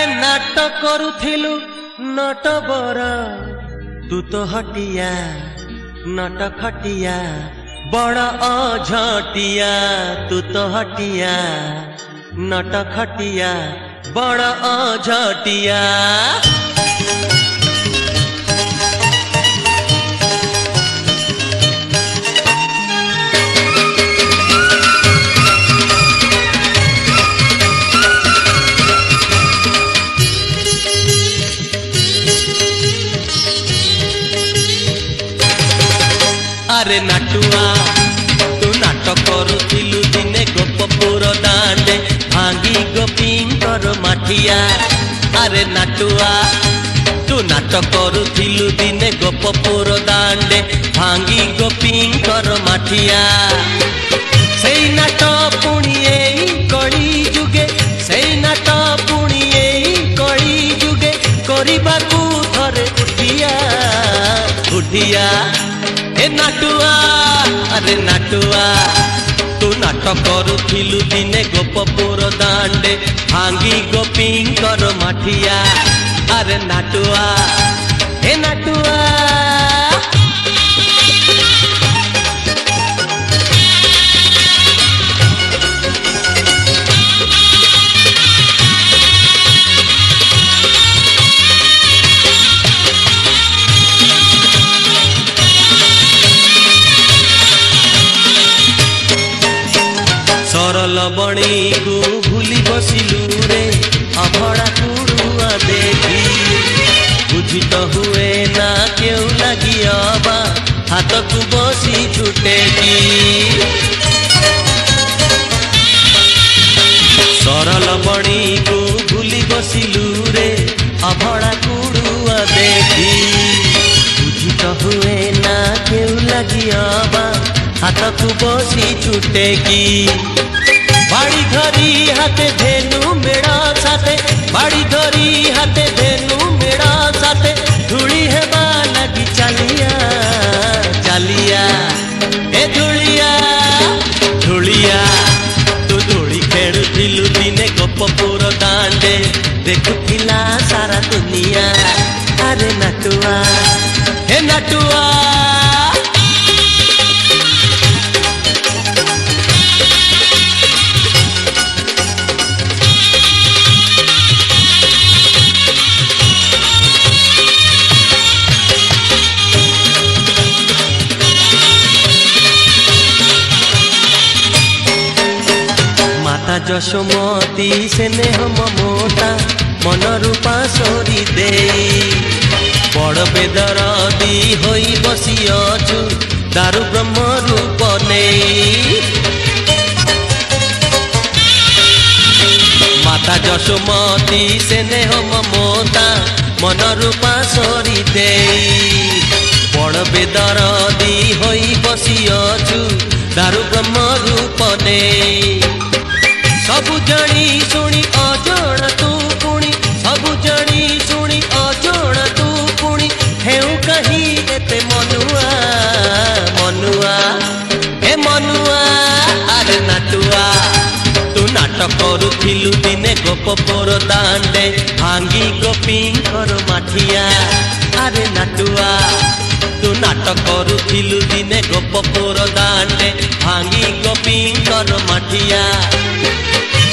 नाट करुथिलु नट बर तू तो हटिया नट खटिया बड़ अझटिया तू तो हटिया नट खटिया बड़ अझटिया। अरे नाटुआ तू नाट करुथिलु दिने गोपपुर दांडे भांगी गोपींकर माठिया। अरे नाटुआ तू नाट करुथिलु दिने गोपपुर दांडे भांगी गोपींकर माठिया। सेई नाट पुणी एई कली जुगे सेई नाट पुणी एई कली जुगे करिबाकू थरे उठिया उठिया। ए नाटुआ अरे नाटुआ तू नाट करुथिलु दिने गोपपुर दांडे भांगी गोपींकर माठिया। अरे नाटुआ ए नाटुआ सरल बणी को भूली बसिलु रे अभड़ा कुड़ुआ देखी बुझी तो हुए ना क्यों लगी अबा हाथ को बसी छुटे की। सरल बणी को भूली बसिलु रे अभड़ा कुड़ुआ देखी बुझी तो हुए ना क्यों लगी अबा हाथ को बसी छुटे की। बाड़ी धरी हाथे धेनु मेड़ा साथे बाड़ी धरी हाथे धेनु मेड़ा साथे धूली हेबा लगी चालिया चालिया। ए धूलिया धूलिया तू धूली खेलुथिलु दिने गोपपुर दांडे देखुथिला सारा दुनिया। अरे नाटुआ हे नाटुआ माता यशोमती स्नेह ममता मन रूपा सोरी दे बड़ बेदरदी होई बसी अछु दारु ब्रह्म रूप नहीं। माता यशोमती स्नेह ममता मन रूपा सोरी दे बड़ बेदरदी होई बसी अछु दारु ब्रह्म रूप नहीं। सबु जानी सुनी अजण तू पुणी सबु जानी सुनी अजण तू पुणी हेउ कहीं एते मनुआ मनुआ हे मनुआ। अरे नाटुआ तू नाट करुथिलु दिने गोपपुर दांडे भांगी गोपींकर माठिया। अरे नाटुआ तू नाट करुथिलु दिने गोपपुर दांडे भांगी गोपींकर माठिया।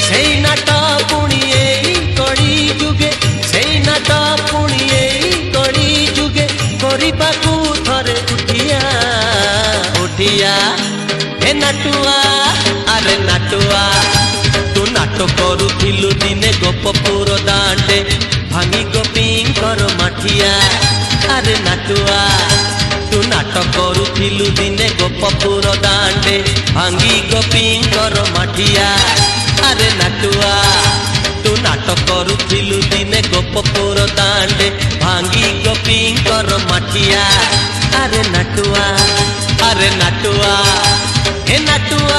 सेई नाट पुणी एई कली जुगे सेई नाट पुणी एई कली जुगे करिबाकू थरे उठिया उठिया। हे नाटुआ अरे नाटुआ तू नाट करुथिलु दिने गोपपुर दांडे भांगी गोपींकर माठिया। अरे नाटुआ तू नाट करुथिलु दिने गोपपुर दांडे भांगी गोपींकर माठिया। अरे नाटुआ तू नाट करुथिलु दिने गोपपुर दांडे भांगी गोपींकर माठिया। अरे नाटुआ हे नाटुआ।